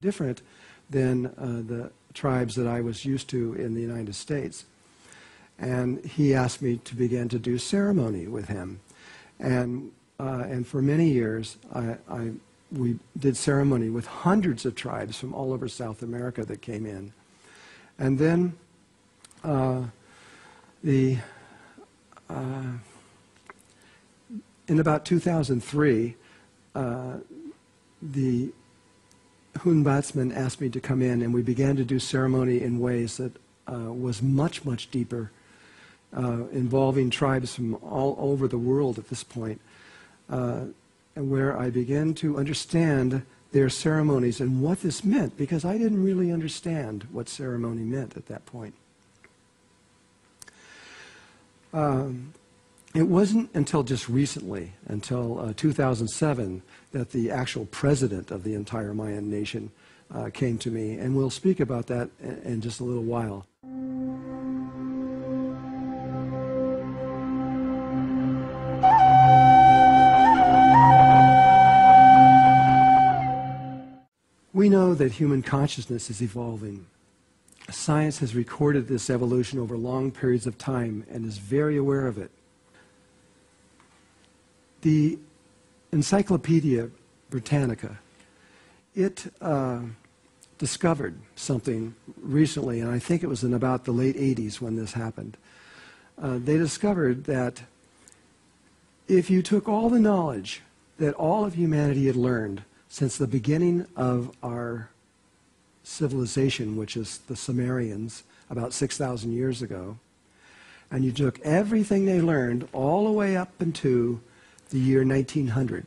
different than the tribes that I was used to in the United States. And he asked me to begin to do ceremony with him. And for many years, we did ceremony with hundreds of tribes from all over South America that came in. And then in about 2003, the Hunbatsman asked me to come in, and we began to do ceremony in ways that was much, much deeper, involving tribes from all over the world at this point, and where I began to understand their ceremonies and what this meant, because I didn't really understand what ceremony meant at that point. It wasn't until just recently, until 2007, that the actual president of the entire Mayan nation came to me, and we'll speak about that in just a little while. We know that human consciousness is evolving. Science has recorded this evolution over long periods of time and is very aware of it. The Encyclopedia Britannica, it discovered something recently, and I think it was in about the late 80s when this happened. They discovered that if you took all the knowledge that all of humanity had learned since the beginning of our civilization, which is the Sumerians, about 6,000 years ago, and you took everything they learned all the way up into the year 1900,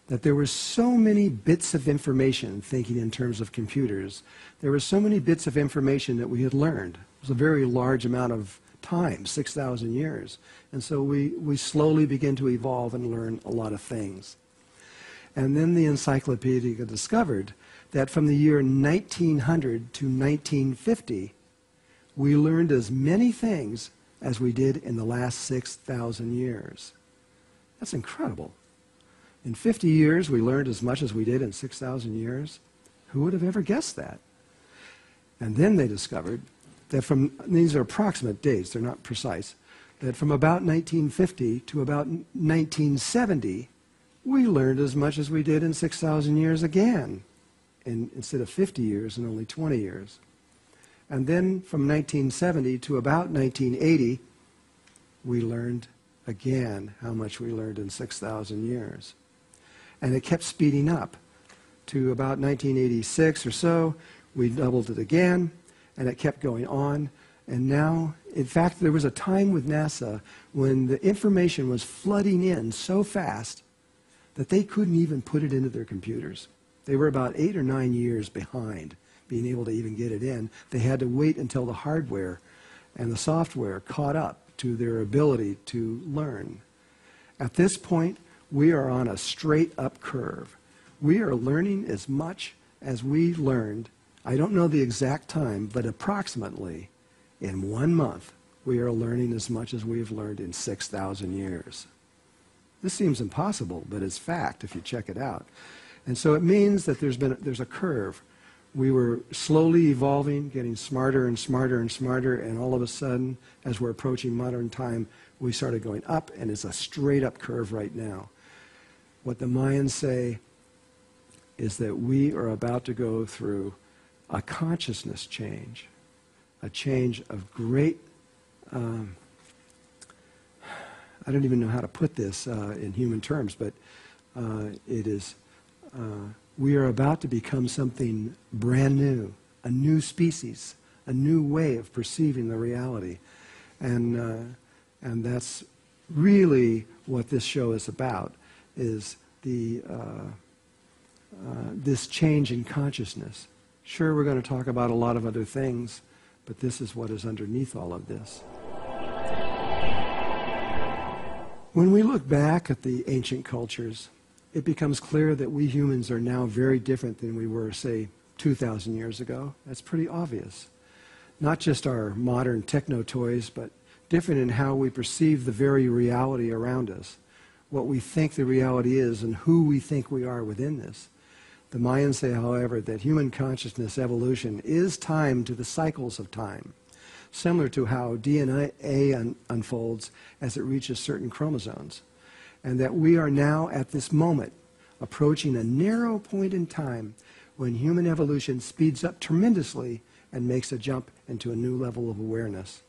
that there were so many bits of information, thinking in terms of computers, there were so many bits of information that we had learned. It was a very large amount of time, 6,000 years. And so we slowly begin to evolve and learn a lot of things. And then the encyclopedia discovered that from the year 1900 to 1950, we learned as many things as we did in the last 6,000 years. That's incredible. In 50 years, we learned as much as we did in 6,000 years. Who would have ever guessed that? And then they discovered that from, these are approximate dates, they're not precise, that from about 1950 to about 1970, we learned as much as we did in 6,000 years again, instead of 50 years and only 20 years. And then from 1970 to about 1980, we learned again how much we learned in 6,000 years. And it kept speeding up to about 1986 or so. We doubled it again, and it kept going on. And now, in fact, there was a time with NASA when the information was flooding in so fast that they couldn't even put it into their computers. They were about 8 or 9 years behind being able to even get it in. They had to wait until the hardware and the software caught up to their ability to learn. At this point, we are on a straight-up curve. We are learning as much as we learned. I don't know the exact time, but approximately in 1 month, we are learning as much as we've learned in 6,000 years. This seems impossible, but it's fact if you check it out. And so it means that there's a curve. We were slowly evolving, getting smarter and smarter and smarter, and all of a sudden, as we're approaching modern time, we started going up, and it's a straight-up curve right now. What the Mayans say is that we are about to go through a consciousness change, a change of great, I don't even know how to put this in human terms, but it is, we are about to become something brand new, a new species, a new way of perceiving the reality. And that's really what this show is about, is this change in consciousness. Sure, we're going to talk about a lot of other things, but this is what is underneath all of this. When we look back at the ancient cultures, it becomes clear that we humans are now very different than we were, say, 2,000 years ago. That's pretty obvious. Not just our modern techno-toys, but different in how we perceive the very reality around us, what we think the reality is, and who we think we are within this. The Mayans say, however, that human consciousness evolution is timed to the cycles of time, similar to how DNA unfolds as it reaches certain chromosomes, and that we are now at this moment approaching a narrow point in time when human evolution speeds up tremendously and makes a jump into a new level of awareness.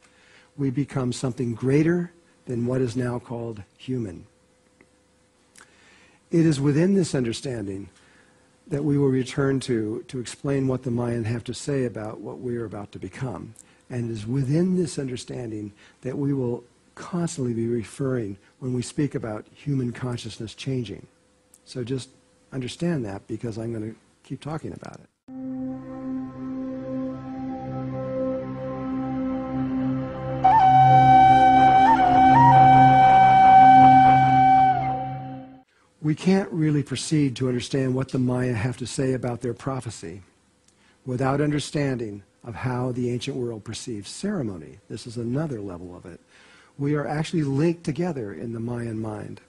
We become something greater than what is now called human. It is within this understanding that we will return to explain what the Mayan have to say about what we are about to become. And it is within this understanding that we will constantly be referring when we speak about human consciousness changing. So just understand that, because I'm going to keep talking about it. We can't really proceed to understand what the Maya have to say about their prophecy without understanding of how the ancient world perceives ceremony. This is another level of it. We are actually linked together in the Mayan mind.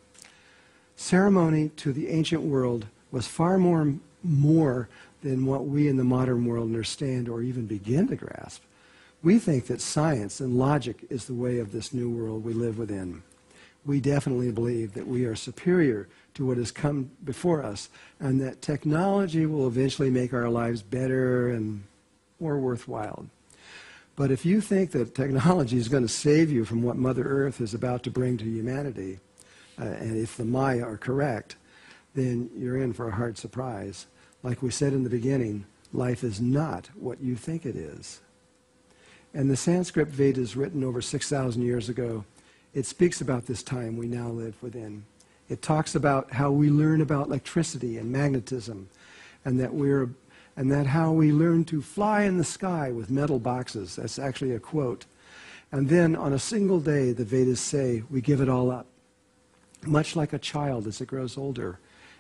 Ceremony to the ancient world was far more than what we in the modern world understand or even begin to grasp. We think that science and logic is the way of this new world we live within. We definitely believe that we are superior to what has come before us, and that technology will eventually make our lives better and more worthwhile. But if you think that technology is going to save you from what Mother Earth is about to bring to humanity, and if the Maya are correct, then you're in for a hard surprise. Like we said in the beginning, life is not what you think it is. And the Sanskrit Vedas, written over 6,000 years ago, it speaks about this time we now live within. It talks about how we learn about electricity and magnetism, and that how we learn to fly in the sky with metal boxes. That's actually a quote. And then on a single day, the Vedas say, we give it all up. Much like a child as it grows older,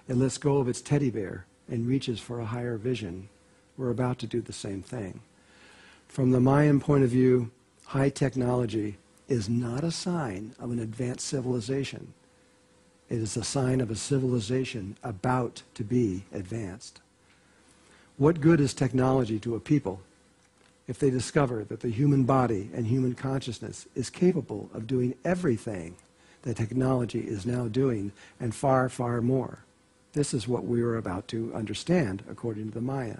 it lets go of its teddy bear and reaches for a higher vision. We're about to do the same thing. From the Mayan point of view, high technology is not a sign of an advanced civilization. It is a sign of a civilization about to be advanced. What good is technology to a people if they discover that the human body and human consciousness is capable of doing everything that technology is now doing, and far, far more? This is what we are about to understand according to the Maya.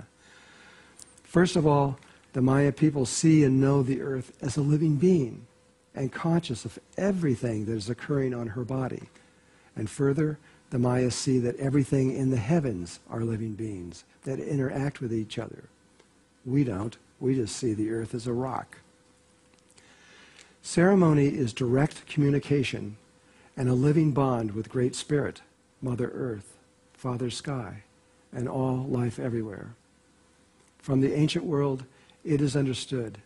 First of all, the Maya people see and know the earth as a living being and conscious of everything that is occurring on her body. And further, the Mayas see that everything in the heavens are living beings that interact with each other. We don't. We just see the earth as a rock. Ceremony is direct communication and a living bond with Great Spirit, Mother Earth, Father Sky, and all life everywhere. From the ancient world, it is understood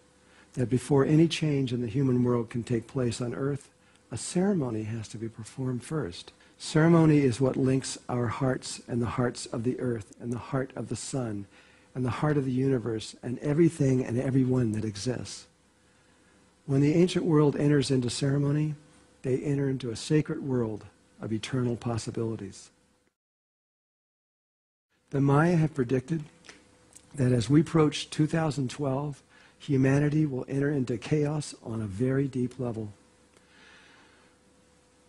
that before any change in the human world can take place on earth, a ceremony has to be performed first. Ceremony is what links our hearts and the hearts of the earth and the heart of the sun and the heart of the universe and everything and everyone that exists. When the ancient world enters into ceremony, they enter into a sacred world of eternal possibilities. The Maya have predicted that as we approach 2012, humanity will enter into chaos on a very deep level.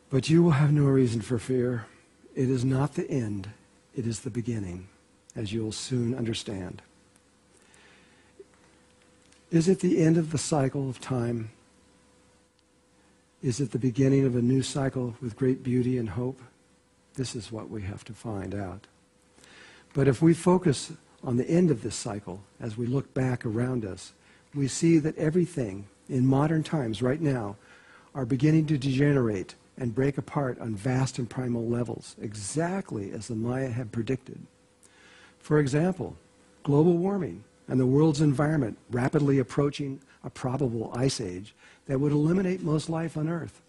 But you will have no reason for fear. It is not the end, it is the beginning, as you will soon understand. Is it the end of the cycle of time? Is it the beginning of a new cycle with great beauty and hope? This is what we have to find out. But if we focus on the end of this cycle, as we look back around us, we see that everything in modern times right now are beginning to degenerate and break apart on vast and primal levels, exactly as the Maya had predicted. For example, global warming and the world's environment rapidly approaching a probable ice age that would eliminate most life on Earth.